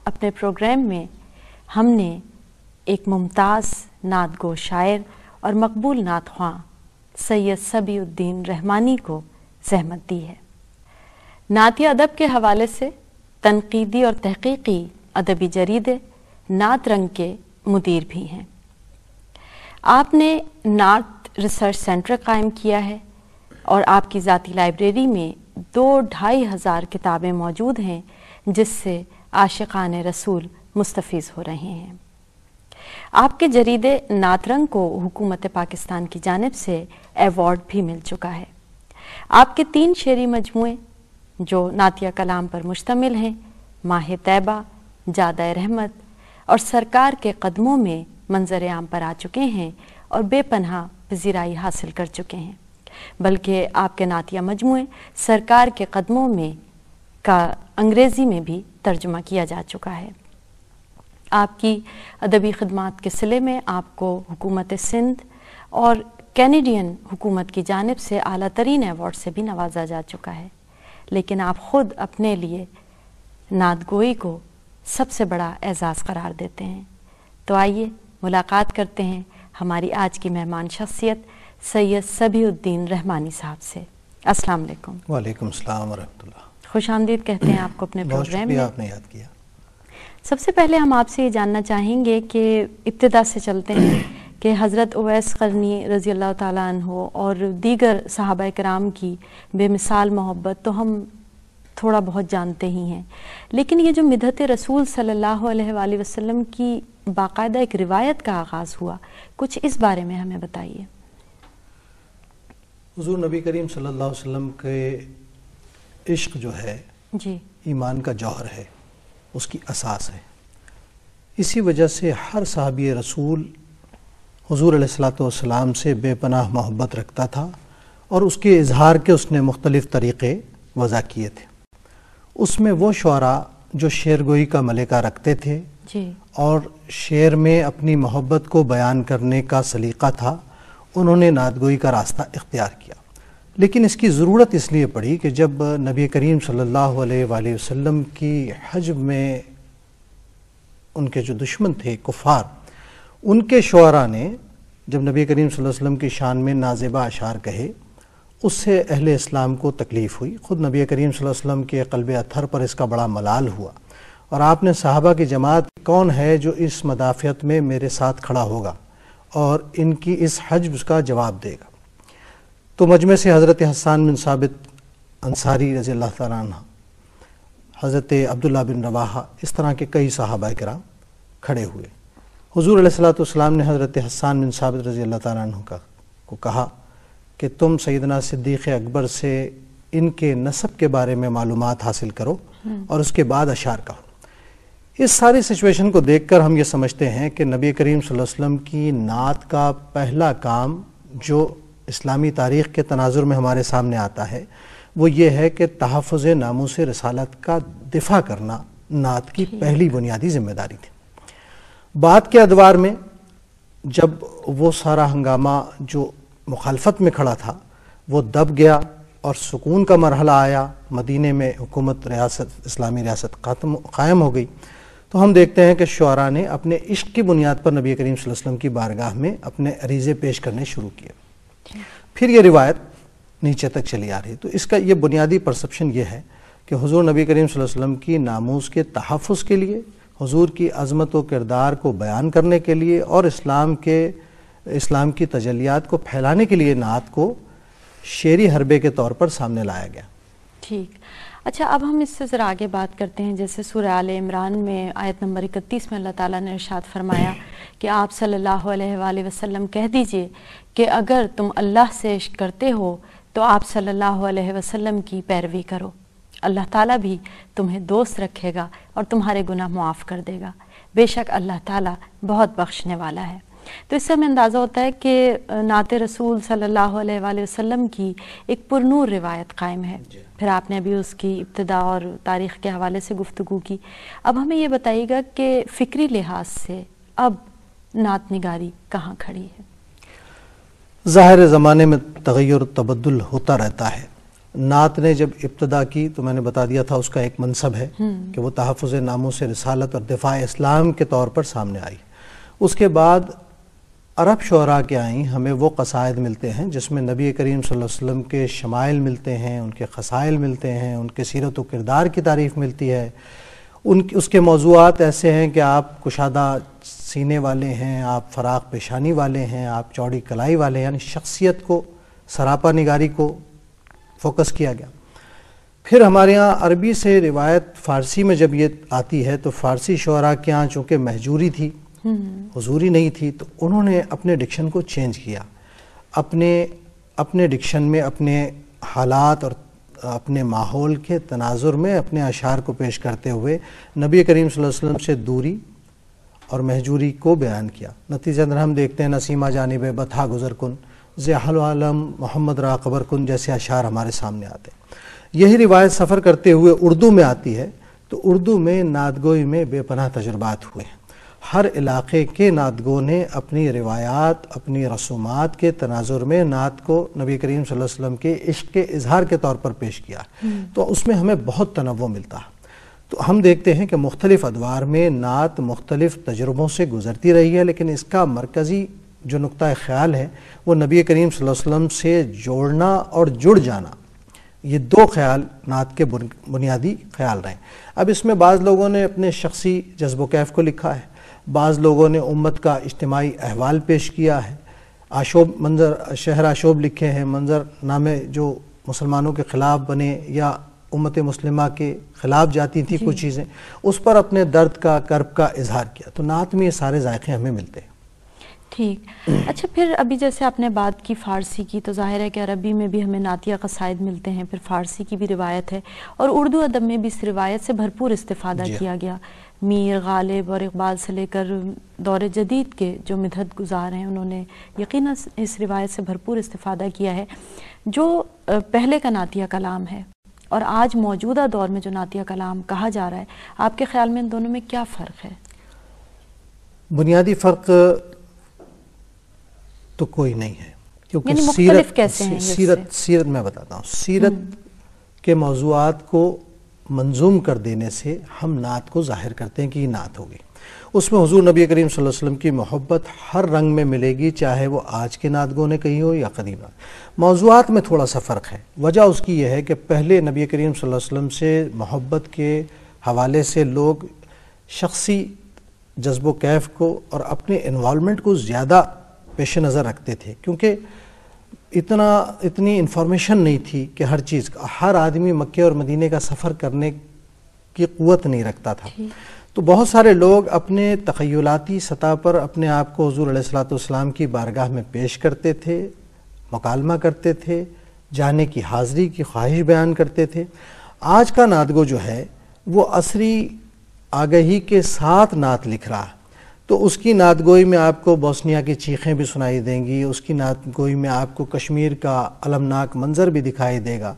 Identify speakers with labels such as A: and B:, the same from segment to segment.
A: اپنے پروگرام میں ہم نے ایک ممتاز نعت گو شاعر اور مقبول نعت خواں سید صبی الدین رحمانی کو زحمت دی ہے۔ نعتیہ ادب کے حوالے سے تنقیدی اور تحقیقی ادبی جریدے نعت رنگ کے مدیر بھی ہیں۔ آپ نے نعت ریسرچ سینٹر قائم کیا ہے اور آپ کی ذاتی لائبریری میں 2-2.5 کتابیں موجود ہیں جس سے عاشقان رسول مستفیض ہو رہے ہیں۔ آپ کے جریدے نعت رنگ کو حکومت پاکستان کی جانب سے ایوارڈ بھی مل چکا ہے۔ آپ کے 3 شعری مجموعے جو نعتیہ کلام پر مشتمل ہیں، ماہ طیبہ، جادہ رحمت اور سرکار کے قدموں میں منظر عام پر آ چکے ہیں اور بے پناہ پذیرائی حاصل کر چکے ہیں، بلکہ آپ کے نعتیہ مجموعے سرکار کے قدموں میں کا انگریزی میں بھی ترجمہ کیا جا چکا ہے۔ آپ کی ادبی خدمات کے صلے میں آپ کو حکومت سندھ اور کینیڈین حکومت کی جانب سے اعلیٰ ترین ایوارڈ سے بھی نوازا جا چکا ہے، لیکن آپ خود اپنے لیے نعت گوئی کو سب سے بڑا اعزاز قرار دیتے ہیں۔ تو آئیے ملاقات کرتے ہیں ہماری آج کی مہمان شخصیت سید صبی الدین رحمانی صاحب سے۔ السلام علیکم۔
B: وعلیکم السلام ورحمۃ اللہ۔
A: خوش آمدید کہتے ہیں آپ کو اپنے
B: بہت
A: پروگرام
B: شکریہ،
A: میں۔
B: آپ نے یاد کیا۔
A: سب سے پہلے ہم آپ سے یہ جاننا چاہیں گے کہ ابتدا سے چلتے ہیں کہ حضرت اویس قرنی رضی اللہ تعالیٰ عنہ اور دیگر صحابہ کرام کی بے مثال محبت تو ہم تھوڑا بہت جانتے ہی ہیں، لیکن یہ جو مدحت رسول صلی اللہ علیہ وآلہ وسلم کی باقاعدہ ایک روایت کا آغاز ہوا، کچھ اس بارے میں ہمیں بتائیے۔
B: حضور نبی کریم صلی اللہ علیہ وسلم کے عشق جو ہے
A: جی،
B: ایمان کا جوہر ہے، اس کی اساس ہے۔ اسی وجہ سے ہر صحابی رسول حضور علیہ الصلوۃ والسلام سے بے پناہ محبت رکھتا تھا اور اس کے اظہار کے اس نے مختلف طریقے وضع کیے تھے۔ اس میں وہ شعراء جو شعر گوئی کا ملکہ رکھتے تھے
A: جی،
B: اور شعر میں اپنی محبت کو بیان کرنے کا سلیقہ تھا، انہوں نے نعت گوئی کا راستہ اختیار کیا۔ لیکن اس کی ضرورت اس لیے پڑی کہ جب نبی کریم صلی اللہ علیہ وآلہ وسلم کی حجب میں ان کے جو دشمن تھے کفار، ان کے شعراء نے جب نبی کریم صلی اللہ علیہ وسلم کی شان میں نازیبہ اشعار کہے، اس سے اہل اسلام کو تکلیف ہوئی۔ خود نبی کریم صلی اللہ علیہ وسلم کے قلب اطہر پر اس کا بڑا ملال ہوا، اور آپ نے صحابہ کی جماعت کون ہے جو اس مدافعت میں میرے ساتھ کھڑا ہوگا اور ان کی اس حجب کا جواب دے گا؟ تو مجمع سے حضرت حسان بن ثابت انصاری رضی اللہ تعالیٰ عنہ، حضرت عبداللہ بن رواحہ، اس طرح کے کئی صحابہ کرام کھڑے ہوئے۔ حضور علیہ الصلوۃ والسلام نے حضرت حسان بن ثابت رضی اللہ تعالیٰ عنہ کو کہا کہ تم سیدنا صدیق اکبر سے ان کے نسب کے بارے میں معلومات حاصل کرو اور اس کے بعد اشعار کہو۔ اس ساری سچویشن کو دیکھ کر ہم یہ سمجھتے ہیں کہ نبی کریم صلی اللہ علیہ وسلم کی نعت کا پہلا کام جو اسلامی تاریخ کے تناظر میں ہمارے سامنے آتا ہے وہ یہ ہے کہ تحفظ ناموس رسالت کا دفاع کرنا نعت کی پہلی بنیادی ذمہ داری تھی۔ بعد کے ادوار میں جب وہ سارا ہنگامہ جو مخالفت میں کھڑا تھا وہ دب گیا اور سکون کا مرحلہ آیا، مدینے میں حکومت اسلامی ریاست قائم ہو گئی، تو ہم دیکھتے ہیں کہ شعراء نے اپنے عشق کی بنیاد پر نبی کریم صلی اللہ علیہ وسلم کی بارگاہ میں اپنے عریضے پیش کرنے شروع کیے۔ پھر یہ روایت نیچے تک چلی آ رہی، تو اس کا یہ بنیادی پرسپشن یہ ہے کہ حضور نبی کریم صلی اللہ علیہ وسلم کی ناموس کے تحفظ کے لیے، حضور کی عظمت و کردار کو بیان کرنے کے لیے اور اسلام کی تجلیات کو پھیلانے کے لیے نعت کو شعری حربے کے طور پر سامنے لایا گیا۔
A: ٹھیک، اچھا اب ہم اس سے ذرا آگے بات کرتے ہیں۔ جیسے سورہ آل عمران میں آیت نمبر 31 میں اللہ تعالیٰ نے ارشاد فرمایا کہ آپ صلی اللہ علیہ وآلہ وسلم کہہ دیجئے کہ اگر تم اللہ سے عشق کرتے ہو تو آپ صلی اللہ علیہ وسلم کی پیروی کرو، اللہ تعالیٰ بھی تمہیں دوست رکھے گا اور تمہارے گناہ معاف کر دے گا، بے شک اللہ تعالیٰ بہت بخشنے والا ہے۔ تو اس سے ہمیں اندازہ ہوتا ہے کہ نعت رسول صلی اللہ علیہ وآلہ وسلم کی ایک پرنور روایت قائم ہے۔ پھر آپ نے ابھی اس کی ابتدا اور تاریخ کے حوالے سے گفتگو کی۔ اب ہمیں یہ بتائیے گا کہ فکری لحاظ سے اب نعت نگاری کہاں کھڑی ہے؟
B: ظاہر زمانے میں تغیر و تبدل ہوتا رہتا ہے، نعت نے جب ابتدا کی تو میں نے بتا دیا تھا اس کا ایک منصب ہے کہ وہ تحفظ ناموس رسالت اور دفاع اسلام کے طور پر سامنے آئی۔ اس کے بعد عرب شعراء کے آئیں ہمیں وہ قصائد ملتے ہیں جس میں نبی کریم صلی اللہ علیہ وسلم کے شمائل ملتے ہیں، ان کے خصائل ملتے ہیں، ان کے سیرت و کردار کی تعریف ملتی ہے۔ اس کے موضوعات ایسے ہیں کہ آپ کشادہ سینے والے ہیں، آپ فراخ پیشانی والے ہیں، آپ چوڑی کلائی والے ہیں، یعنی شخصیت کو، سراپا نگاری کو فوکس کیا گیا۔ پھر ہمارے ہاں عربی سے روایت فارسی میں جب یہ آتی ہے تو فارسی شعراء کے ہاں چونکہ مہجوری تھی، حضوری نہیں تھی، تو انہوں نے اپنے ڈکشن کو چینج کیا، اپنے ڈکشن میں اپنے حالات اور اپنے ماحول کے تناظر میں اپنے اشعار کو پیش کرتے ہوئے نبی کریم صلی اللہ علیہ وسلم سے دوری اور مہجوری کو بیان کیا۔ نتیجہ اندر ہم دیکھتے ہیں نسیمہ جانب بطحا گزر کن، زحل عالم محمد را قبر کن جیسے اشعار ہمارے سامنے آتے ہیں۔ یہی روایت سفر کرتے ہوئے اردو میں آتی ہے تو اردو میں نعت گوئی میں بے پناہ تجربات ہوئے ہیں۔ ہر علاقے کے نعت گو نے اپنی روایات، اپنی رسومات کے تناظر میں نعت کو نبی کریم صلی اللہ علیہ وسلم کے عشق کے اظہار کے طور پر پیش کیا، تو اس میں ہمیں بہت تنوع ملتا ہے۔ تو ہم دیکھتے ہیں کہ مختلف ادوار میں نعت مختلف تجربوں سے گزرتی رہی ہے، لیکن اس کا مرکزی جو نقطہ خیال ہے وہ نبی کریم صلی اللہ علیہ وسلم سے جوڑنا اور جڑ جانا، یہ دو خیال نعت کے بنیادی خیال رہے۔ اب اس میں بعض لوگوں نے اپنے شخصی جذب و کیف کو لکھا ہے، بعض لوگوں نے امت کا اجتماعی احوال پیش کیا ہے، شہر آشوب لکھے ہیں، منظر نامے جو مسلمانوں کے خلاف بنے یا امت مسلمہ کے خلاف جاتی تھی کچھ چیزیں، اس پر اپنے درد کا، کرب کا اظہار کیا۔ تو نعت میں یہ سارے ذائقے ہمیں ملتے ہیں۔
A: ٹھیک، اچھا پھر ابھی جیسے آپ نے بات کی فارسی کی، تو ظاہر ہے کہ عربی میں بھی ہمیں نعتیہ قصائد ملتے ہیں، پھر فارسی کی بھی روایت ہے، اور اردو ادب میں بھی اس روایت سے بھرپور استفادہ کیا گیا۔ میر، غالب اور اقبال سے لے کر دور جدید کے جو مدحت گزار ہیں انہوں نے یقیناً اس روایت سے بھرپور استفادہ کیا ہے۔ جو پہلے کا نعتیہ کلام ہے اور آج موجودہ دور میں جو نعتیہ کلام کہا جا رہا ہے، آپ کے خیال میں ان دونوں میں کیا فرق ہے؟
B: بنیادی فرق تو کوئی نہیں ہے، کیونکہ
A: یعنی مختلف کیسے ہیں؟
B: سیرت میں بتاتا ہوں، سیرت کے موضوعات کو منظوم کر دینے سے ہم نعت کو ظاہر کرتے ہیں کہ یہ نعت ہوگی۔ اس میں حضور نبی کریم صلی اللہ علیہ وسلم کی محبت ہر رنگ میں ملے گی، چاہے وہ آج کے نعت گو نے کہی ہو یا قدیم۔ موضوعات میں تھوڑا سا فرق ہے، وجہ اس کی یہ ہے کہ پہلے نبی کریم صلی اللہ علیہ وسلم سے محبت کے حوالے سے لوگ شخصی جذب و کیف کو اور اپنے انوالومنٹ کو زیادہ پیش نظر رکھتے تھے، کیونکہ اتنی انفارمیشن نہیں تھی کہ ہر چیز کا، ہر آدمی مکہ اور مدینے کا سفر کرنے کی قوت نہیں رکھتا تھا، تو بہت سارے لوگ اپنے تخیلاتی سطح پر اپنے آپ کو حضور علیہ الصلوۃ والسلام کی بارگاہ میں پیش کرتے تھے، مکالمہ کرتے تھے، جانے کی حاضری کی خواہش بیان کرتے تھے۔ آج کا نعت گو جو ہے وہ عصری آگہی کے ساتھ نعت لکھ رہا، تو اس کی نعت گوئی میں آپ کو بوسنیا کی چیخیں بھی سنائی دیں گی، اس کی نعت گوئی میں آپ کو کشمیر کا المناک منظر بھی دکھائی دے گا۔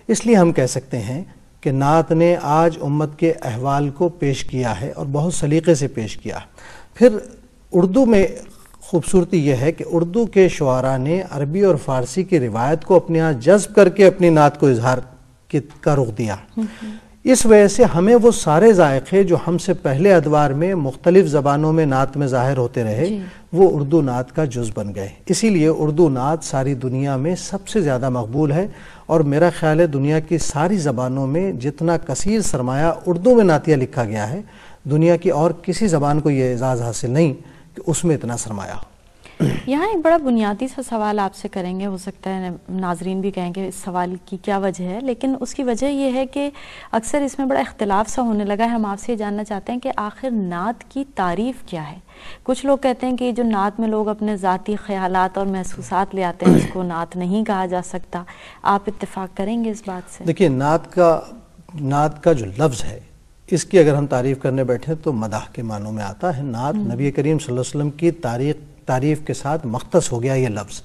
B: اس لیے ہم کہہ سکتے ہیں کہ نعت نے آج امت کے احوال کو پیش کیا ہے اور بہت سلیقے سے پیش کیا۔ پھر اردو میں خوبصورتی یہ ہے کہ اردو کے شعراء نے عربی اور فارسی کی روایت کو اپنے ہاں جذب کر کے اپنی نعت کو اظہار کا رخ دیا۔ اس وجہ سے ہمیں وہ سارے ذائقے جو ہم سے پہلے ادوار میں مختلف زبانوں میں نعت میں ظاہر ہوتے رہے، وہ اردو نعت کا جز بن گئے۔ اسی لیے اردو نعت ساری دنیا میں سب سے زیادہ مقبول ہے، اور میرا خیال ہے دنیا کی ساری زبانوں میں جتنا کثیر سرمایہ اردو میں نعتیہ لکھا گیا ہے، دنیا کی اور کسی زبان کو یہ اعزاز حاصل نہیں کہ اس میں اتنا سرمایہ ہو۔
A: یہاں ایک بڑا بنیادی سا سوال آپ سے کریں گے، ہو سکتا ہے ناظرین بھی کہیں کہ اس سوال کی کیا وجہ ہے، لیکن اس کی وجہ یہ ہے کہ اکثر اس میں بڑا اختلاف سا ہونے لگا ہے۔ ہم آپ سے یہ جاننا چاہتے ہیں کہ آخر نعت کی تعریف کیا ہے؟ کچھ لوگ کہتے ہیں کہ جو نعت میں لوگ اپنے ذاتی خیالات اور محسوسات لے آتے ہیں اس کو نعت نہیں کہا جا سکتا، آپ اتفاق کریں گے اس بات سے؟
B: دیکھیے، نعت کا جو لفظ ہے اس کی اگر ہم تعریف کرنے بیٹھیں تو مدح کے معنوں میں آتا ہے۔ نعت نبی کریم صلی اللہ علیہ وسلم کی تعریف کے ساتھ مختص ہو گیا یہ لفظ،